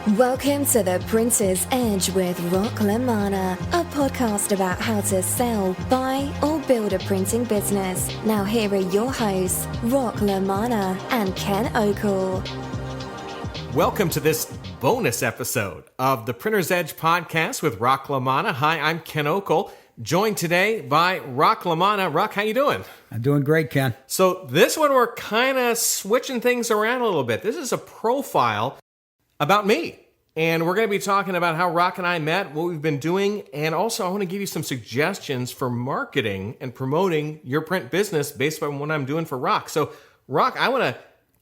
Welcome to The Printer's Edge with LaManna, a podcast about how to sell, buy, or build a printing business. Now here are your hosts, LaManna and Ken Okel. Welcome to this bonus episode of The Printer's Edge podcast with LaManna. Hi, I'm Ken Okel, joined today by LaManna. How you doing? I'm doing great, Ken. So this one, we're kind of switching things around a little bit. This is a profile about me. And we're going to be talking about how Rock and I met, what we've been doing, and also I want to give you some suggestions for marketing and promoting your print business based on what I'm doing for Rock. So, Rock, I want to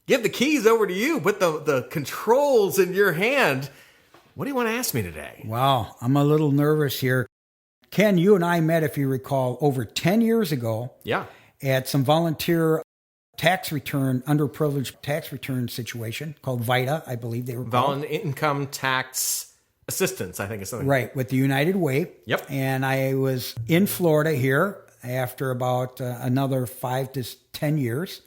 give the keys over to you, put the controls in your hand. What do you want to ask me today? Wow, I'm a little nervous here. Ken, you and I met, if you recall, over 10 years ago. Yeah. At some volunteer tax return, underprivileged tax return situation called VITA, I believe they were called. Volunteer Income Tax Assistance, I think it's something. Right, with the United Way. Yep. And I was in Florida here after about another 5 to 10 years.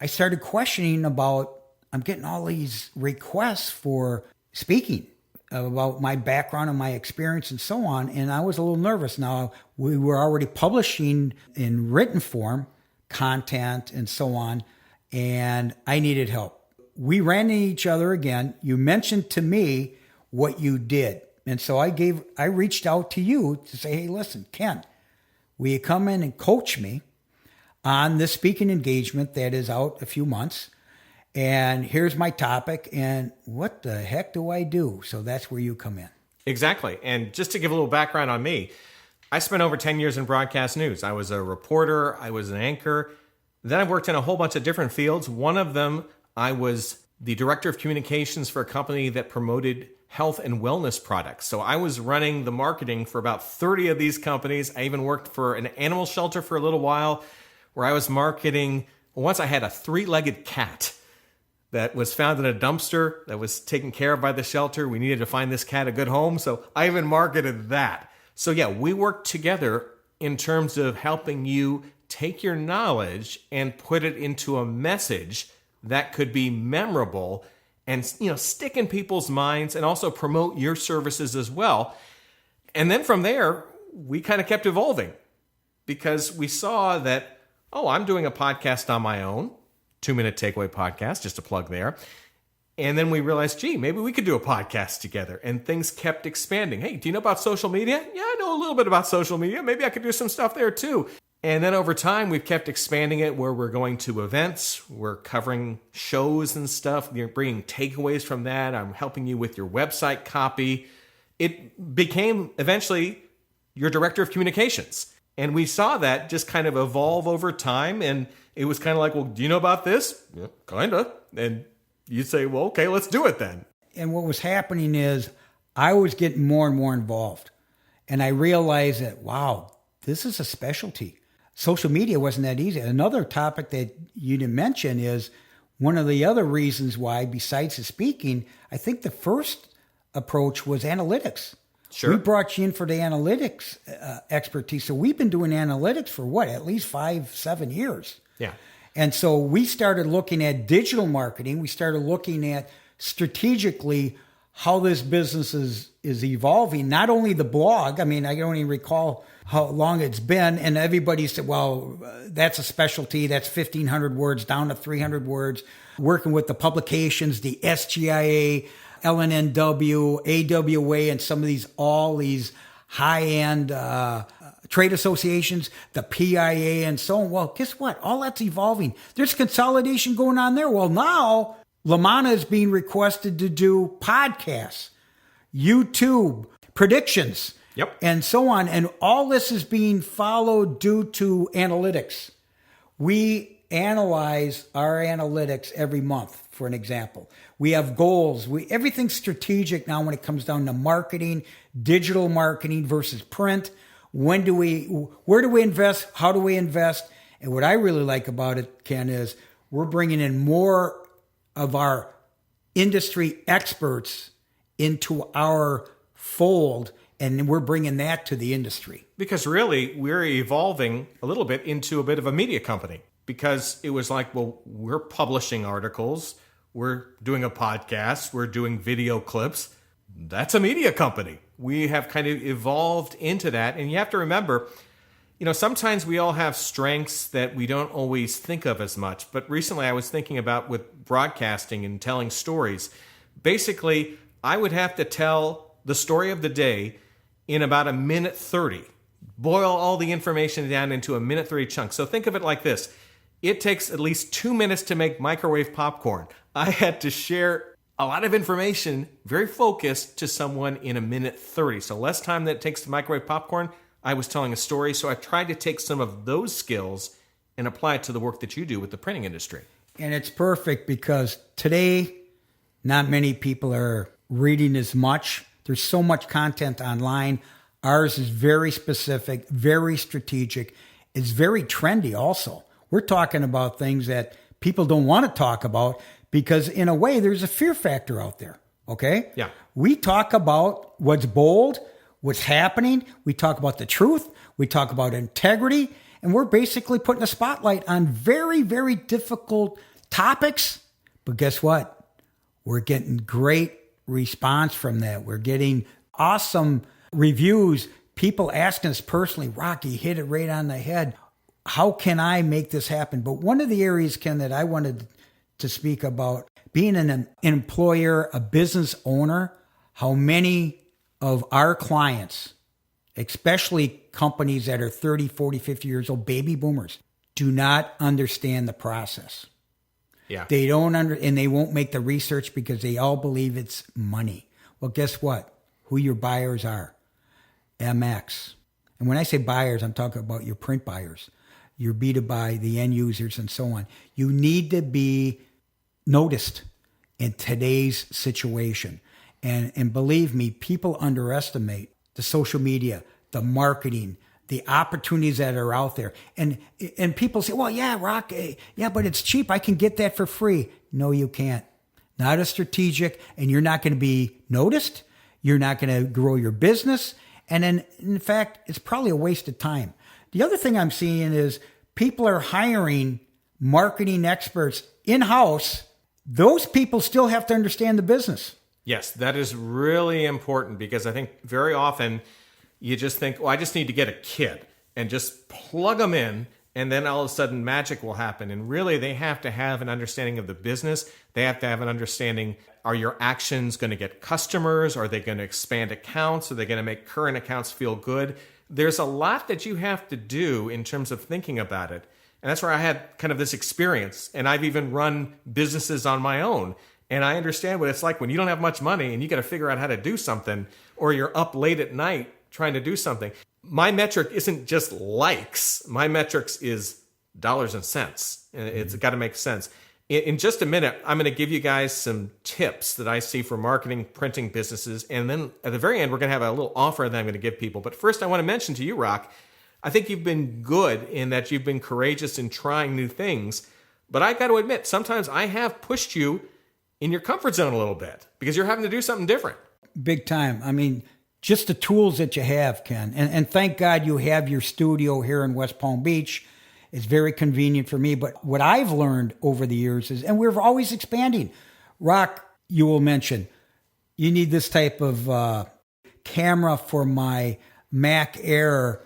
I started questioning about, I'm getting all these requests for speaking about my background and my experience and so on, and I was a little nervous. Now, we were already publishing in written form, content and so on, and I needed help. We ran into each other again. You mentioned to me what you did, and so I reached out to you to say, hey, listen, Ken, will you come in and coach me on this speaking engagement that is out a few months, and here's my topic, and what the heck do I do? So that's where you come in. Exactly. And just to give a little background on me, I spent over 10 years in broadcast news. I was a reporter. I was an anchor. Then I worked in a whole bunch of different fields. One of them, I was the director of communications for a company that promoted health and wellness products. So I was running the marketing for about 30 of these companies. I even worked for an animal shelter for a little while where I was marketing. Once I had a 3-legged cat that was found in a dumpster that was taken care of by the shelter. We needed to find this cat a good home. So I even marketed that. So yeah, we work together in terms of helping you take your knowledge and put it into a message that could be memorable and, stick in people's minds and also promote your services as well. And then from there, we kind of kept evolving because we saw that, I'm doing a podcast on my own, 2-minute takeaway podcast, just a plug there. And then we realized, maybe we could do a podcast together. And things kept expanding. Hey, do you know about social media? Yeah, I know a little bit about social media. Maybe I could do some stuff there too. And then over time, we've kept expanding it where we're going to events. We're covering shows and stuff. You're bringing takeaways from that. I'm helping you with your website copy. It became eventually your director of communications. And we saw that just kind of evolve over time. And it was kind of like, well, do you know about this? Yeah, kind of. And you'd say, well, okay, let's do it then. And what was happening is I was getting more and more involved. And I realized that, wow, this is a specialty. Social media wasn't that easy. Another topic that you didn't mention is one of the other reasons why, besides the speaking, I think the first approach was analytics. Sure. We brought you in for the analytics expertise. So we've been doing analytics for at least 5-7 years. Yeah. And so we started looking at digital marketing. We started looking at strategically how this business is evolving. Not only the blog. I mean, I don't even recall how long it's been. And everybody said, well, that's a specialty. That's 1,500 words down to 300 words. Working with the publications, the SGIA, LNNW, AWA, and some of all these high-end trade associations, the PIA, and so on. Well, guess what? All that's evolving. There's consolidation going on there. Well, now LaManna is being requested to do podcasts, YouTube, predictions, and so on. And all this is being followed due to analytics. We analyze our analytics every month, for an example. We have goals. Everything's strategic now when it comes down to marketing, digital marketing versus print. Where do we invest? How do we invest? And what I really like about it, Ken, is we're bringing in more of our industry experts into our fold, and we're bringing that to the industry. Because really, we're evolving a little bit into a bit of a media company because it was like, well, we're publishing articles, We're doing a podcast. We're doing video clips. That's a media company. We have kind of evolved into that. And you have to remember, sometimes we all have strengths that we don't always think of as much. But recently I was thinking about with broadcasting and telling stories. Basically, I would have to tell the story of the day in about a minute 30. Boil all the information down into a minute 30 chunk. So think of it like this. It takes at least 2 minutes to make microwave popcorn. I had to share a lot of information, very focused, to someone in a minute 30. So less time than it takes to microwave popcorn, I was telling a story. So I tried to take some of those skills and apply it to the work that you do with the printing industry. And it's perfect because today, not many people are reading as much. There's so much content online. Ours is very specific, very strategic. It's very trendy also. We're talking about things that people don't want to talk about because in a way there's a fear factor out there. Okay? Yeah. We talk about what's bold, what's happening. We talk about the truth. We talk about integrity. And we're basically putting a spotlight on very, very difficult topics. But guess what? We're getting great response from that. We're getting awesome reviews. People asking us personally, Rocky, hit it right on the head. How can I make this happen? But one of the areas, Ken, that I wanted to speak about, being an employer, a business owner, how many of our clients, especially companies that are 30, 40, 50 years old, baby boomers, do not understand the process. Yeah. They don't and they won't make the research because they all believe it's money. Well, guess what? Who your buyers are. MX. And when I say buyers, I'm talking about your print buyers, your B2B, the end users, and so on. You need to be noticed in today's situation. And believe me, people underestimate the social media, the marketing, the opportunities that are out there. And people say, well, yeah, Rock, yeah, but it's cheap. I can get that for free. No, you can't. Not as strategic, and you're not going to be noticed. You're not going to grow your business. And then, in fact, it's probably a waste of time. The other thing I'm seeing is people are hiring marketing experts in-house. Those people still have to understand the business. Yes, that is really important because I think very often you just think, I just need to get a kid and just plug them in, and then all of a sudden magic will happen. And really, they have to have an understanding of the business. They have to have an understanding, are your actions going to get customers? Are they going to expand accounts? Are they going to make current accounts feel good? There's a lot that you have to do in terms of thinking about it. And that's where I had kind of this experience. And I've even run businesses on my own. And I understand what it's like when you don't have much money and you got to figure out how to do something, or you're up late at night trying to do something. My metric isn't just likes. My metrics is dollars and cents. It's got to make sense. In just a minute, I'm going to give you guys some tips that I see for marketing, printing businesses. And then at the very end, we're going to have a little offer that I'm going to give people. But first, I want to mention to you, Rock, I think you've been good in that you've been courageous in trying new things. But I got to admit, sometimes I have pushed you in your comfort zone a little bit because you're having to do something different. Big time. I mean, just the tools that you have, Ken. And thank God you have your studio here in West Palm Beach. It's very convenient for me. But what I've learned over the years is, and we're always expanding. Rock, you will mention, you need this type of camera for my Mac Air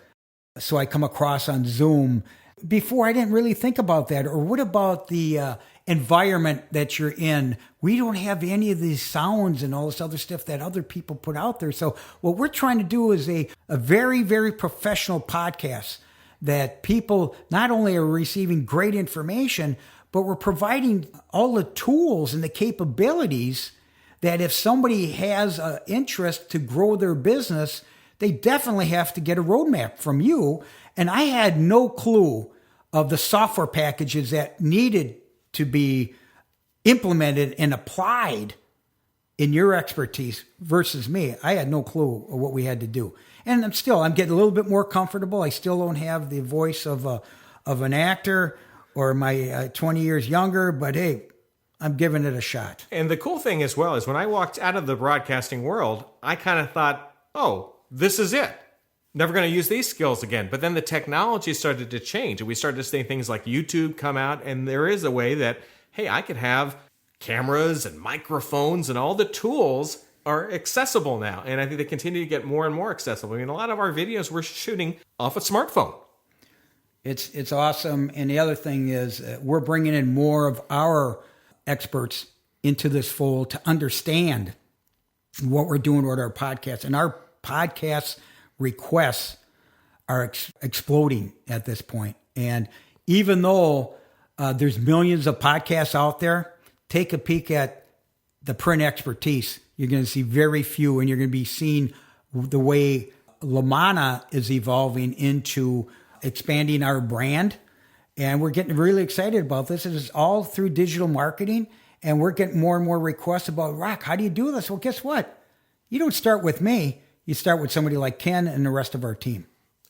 so I come across on Zoom. Before, I didn't really think about that. Or what about the environment that you're in? We don't have any of these sounds and all this other stuff that other people put out there. So what we're trying to do is a very, very professional podcast that people not only are receiving great information, but we're providing all the tools and the capabilities that if somebody has an interest to grow their business, they definitely have to get a roadmap from you. And I had no clue of the software packages that needed to be implemented and applied in your expertise versus me. I had no clue of what we had to do. And I'm getting a little bit more comfortable. I still don't have the voice of an actor or my 20 years younger, but hey, I'm giving it a shot. And the cool thing as well is when I walked out of the broadcasting world, I kind of thought, oh, this is it. Never going to use these skills again. But then the technology started to change, and we started to see things like YouTube come out, and there is a way that, hey, I could have cameras and microphones and all the tools are accessible now. And I think they continue to get more and more accessible. I mean, a lot of our videos we're shooting off a smartphone. It's awesome. And the other thing is we're bringing in more of our experts into this fold to understand what we're doing with our podcasts. And our podcast requests are exploding at this point. And even though there's millions of podcasts out there, take a peek at the print expertise. You're going to see very few, and you're going to be seeing the way LaManna is evolving into expanding our brand. And we're getting really excited about this. It is all through digital marketing, and we're getting more and more requests about, Rock, how do you do this? Well, guess what? You don't start with me. You start with somebody like Ken and the rest of our team.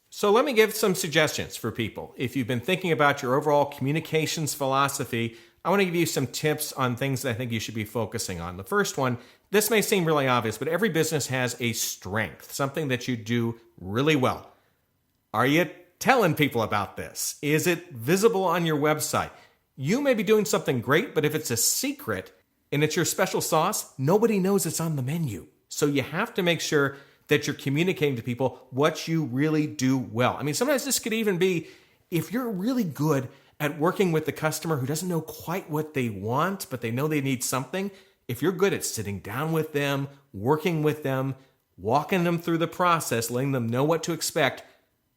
So let me give some suggestions for people. If you've been thinking about your overall communications philosophy, I want to give you some tips on things that I think you should be focusing on. The first one, this may seem really obvious, but every business has a strength, something that you do really well. Are you telling people about this? Is it visible on your website? You may be doing something great, but if it's a secret and it's your special sauce, nobody knows it's on the menu. So you have to make sure that you're communicating to people what you really do well. I mean, sometimes this could even be if you're really good at working with the customer who doesn't know quite what they want, but they know they need something. If you're good at sitting down with them, working with them, walking them through the process, letting them know what to expect,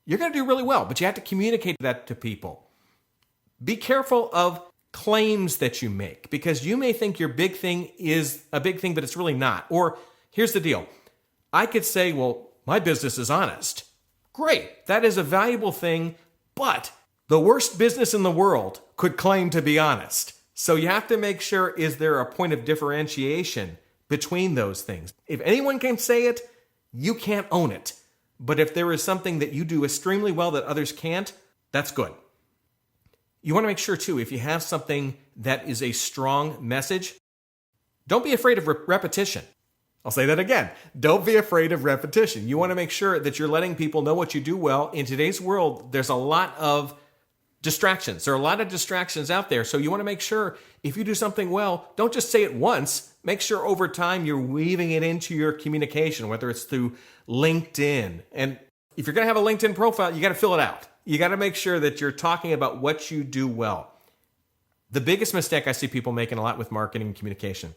you're going to do really well, but you have to communicate that to people. Be careful of claims that you make, because you may think your big thing is a big thing, but it's really not. Or here's the deal. I could say, well, my business is honest. Great. That is a valuable thing, but the worst business in the world could claim to be honest. So you have to make sure, is there a point of differentiation between those things? If anyone can say it, you can't own it. But if there is something that you do extremely well that others can't, that's good. You want to make sure, too, if you have something that is a strong message, don't be afraid of repetition. I'll say that again. Don't be afraid of repetition. You want to make sure that you're letting people know what you do well. In today's world, there's a lot of distractions. There are a lot of distractions out there. So you want to make sure if you do something well, don't just say it once. Make sure over time you're weaving it into your communication, whether it's through LinkedIn. And if you're going to have a LinkedIn profile, you got to fill it out. You got to make sure that you're talking about what you do well. The biggest mistake I see people making a lot with marketing and communication,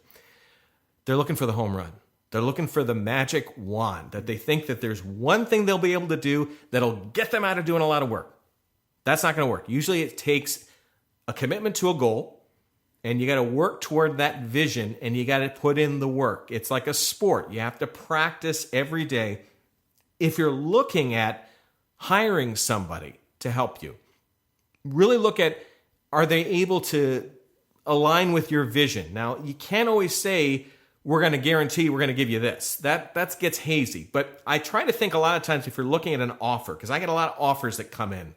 they're looking for the home run. They're looking for the magic wand, that they think that there's one thing they'll be able to do that'll get them out of doing a lot of work. That's not going to work. Usually it takes a commitment to a goal, and you got to work toward that vision, and you got to put in the work. It's like a sport. You have to practice every day. If you're looking at hiring somebody to help you, really look at, are they able to align with your vision? Now, you can't always say, we're going to guarantee we're going to give you this. That gets hazy. But I try to think a lot of times if you're looking at an offer, because I get a lot of offers that come in,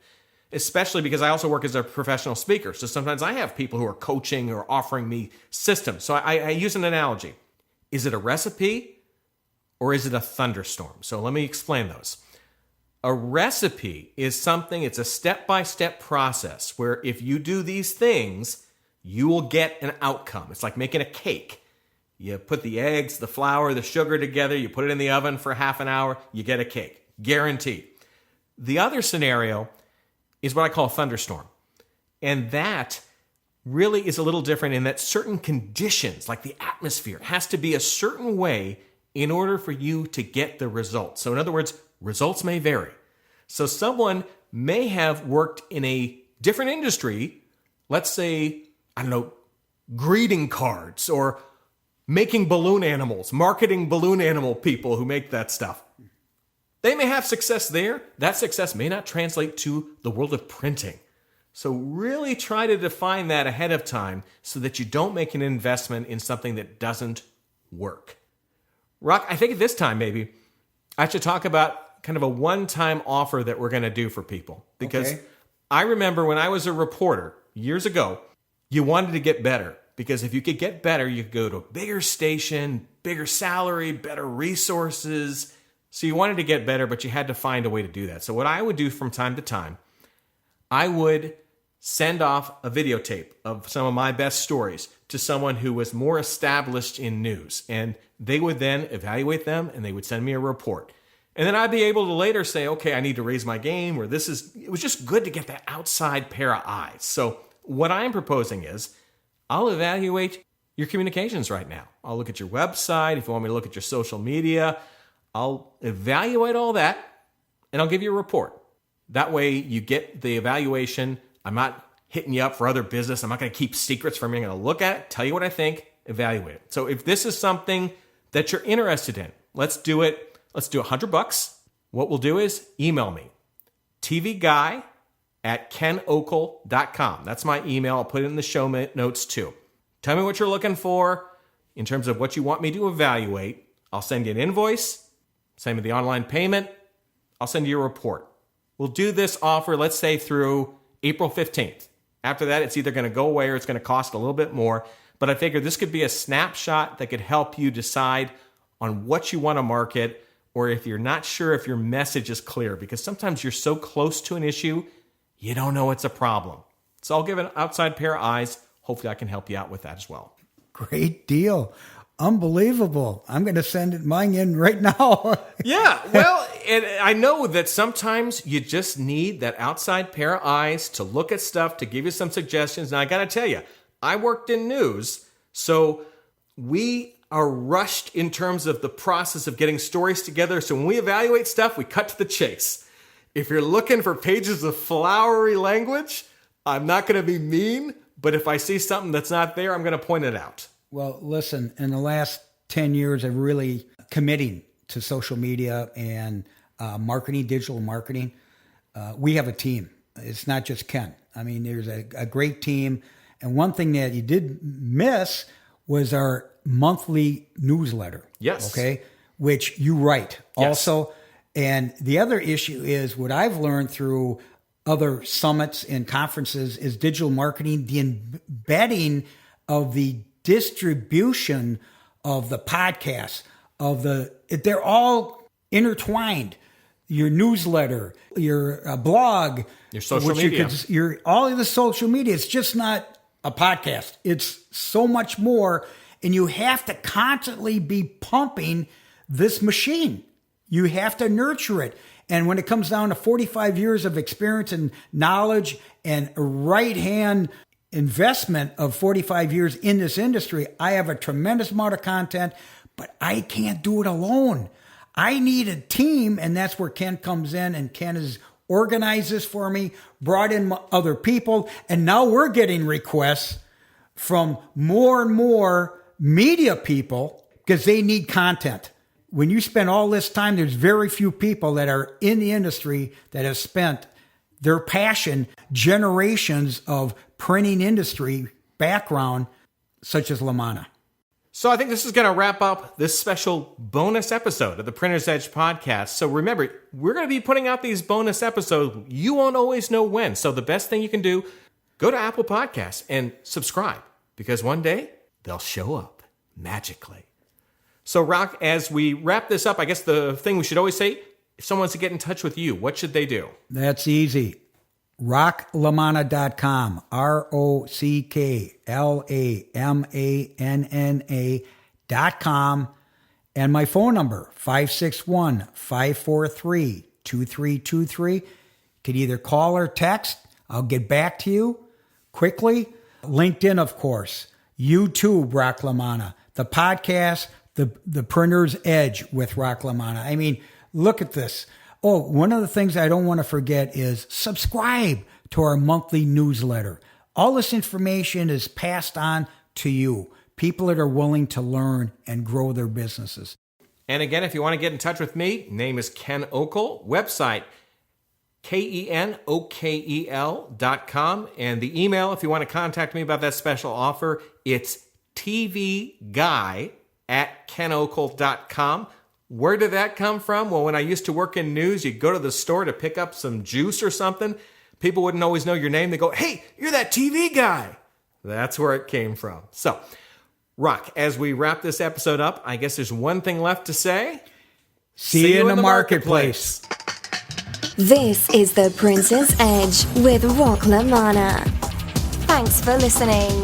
especially because I also work as a professional speaker. So sometimes I have people who are coaching or offering me systems. So I use an analogy. Is it a recipe or is it a thunderstorm? So let me explain those. A recipe is something, it's a step-by-step process where if you do these things, you will get an outcome. It's like making a cake. You put the eggs, the flour, the sugar together, you put it in the oven for half an hour, you get a cake. Guaranteed. The other scenario is what I call a thunderstorm. And that really is a little different in that certain conditions, like the atmosphere, has to be a certain way in order for you to get the results. So in other words, results may vary. So someone may have worked in a different industry, let's say, greeting cards or making balloon animals, marketing balloon animal people who make that stuff. They may have success there. That success may not translate to the world of printing. So really try to define that ahead of time so that you don't make an investment in something that doesn't work. Rock, I think at this time maybe I should talk about kind of a one-time offer that we're going to do for people. Because I remember when I was a reporter years ago, you wanted to get better. Because if you could get better, you could go to a bigger station, bigger salary, better resources. So you wanted to get better, but you had to find a way to do that. So what I would do from time to time, I would send off a videotape of some of my best stories to someone who was more established in news. And they would then evaluate them and they would send me a report. And then I'd be able to later say, okay, I need to raise my game, or it was just good to get that outside pair of eyes. So what I'm proposing is I'll evaluate your communications right now. I'll look at your website. If you want me to look at your social media, I'll evaluate all that and I'll give you a report. That way you get the evaluation. I'm not hitting you up for other business. I'm not going to keep secrets from you. I'm going to look at it, tell you what I think, evaluate it. So if this is something that you're interested in, let's do it. Let's do $100. What we'll do is email me, tvguy@kenokel.com. That's my email. I'll put it in the show notes too. Tell me what you're looking for in terms of what you want me to evaluate. I'll send you an invoice, send me the online payment. I'll send you a report. We'll do this offer, let's say through April 15th. After that, it's either going to go away or it's going to cost a little bit more. But I figured this could be a snapshot that could help you decide on what you want to market, or if you're not sure if your message is clear, because sometimes you're so close to an issue, you don't know it's a problem. So I'll give an outside pair of eyes. Hopefully I can help you out with that as well. Great deal. Unbelievable. I'm going to send mine in right now. Yeah, well, and I know that sometimes you just need that outside pair of eyes to look at stuff, to give you some suggestions. And I got to tell you, I worked in news, so we are rushed in terms of the process of getting stories together. So when we evaluate stuff, we cut to the chase. If you're looking for pages of flowery language, I'm not going to be mean, but if I see something that's not there, I'm going to point it out. Well, listen, in the last 10 years of really committing to social media and marketing, digital marketing, we have a team. It's not just Ken. I mean, there's a great team. And one thing that you did miss was our monthly newsletter. Yes. Okay. Which you write also. And the other issue is what I've learned through other summits and conferences is digital marketing, the embedding of the distribution of the podcasts, they're all intertwined. Your newsletter, your blog, your social media, all of the social media. It's just not a podcast. It's so much more. And you have to constantly be pumping this machine. You have to nurture it. And when it comes down to 45 years of experience and knowledge and a right-hand investment of 45 years in this industry, I have a tremendous amount of content, but I can't do it alone. I need a team, and that's where Ken comes in, and Ken has organized this for me, brought in other people, and now we're getting requests from more and more media people because they need content. When you spend all this time, there's very few people that are in the industry that have spent their passion, generations of printing industry background, such as LaManna. So I think this is going to wrap up this special bonus episode of the Printer's Edge podcast. So remember, we're going to be putting out these bonus episodes. You won't always know when. So the best thing you can do, go to Apple Podcasts and subscribe, because one day they'll show up magically. So Rock, as we wrap this up, I guess the thing we should always say, if someone wants to get in touch with you, what should they do? That's easy. RockLaManna.com. RockLaManna.com. And my phone number, 561-543-2323. You can either call or text. I'll get back to you quickly. LinkedIn, of course. YouTube, Rock LaManna. The podcast, The Printer's Edge with Rock LaManna. I mean, look at this. Oh, one of the things I don't want to forget is subscribe to our monthly newsletter. All this information is passed on to you, people that are willing to learn and grow their businesses. And again, if you want to get in touch with me, name is Ken Okel, website KENOKEL.com. And the email, if you want to contact me about that special offer, it's tvguy@kenokel.com. Where did that come from? Well, when I used to work in news, you'd go to the store to pick up some juice or something. People wouldn't always know your name. They go, hey, you're that TV guy. That's where it came from. So, Rock, as we wrap this episode up, I guess there's one thing left to say. See you in the marketplace. This is the Printer's Edge with Rock LaManna. Thanks for listening.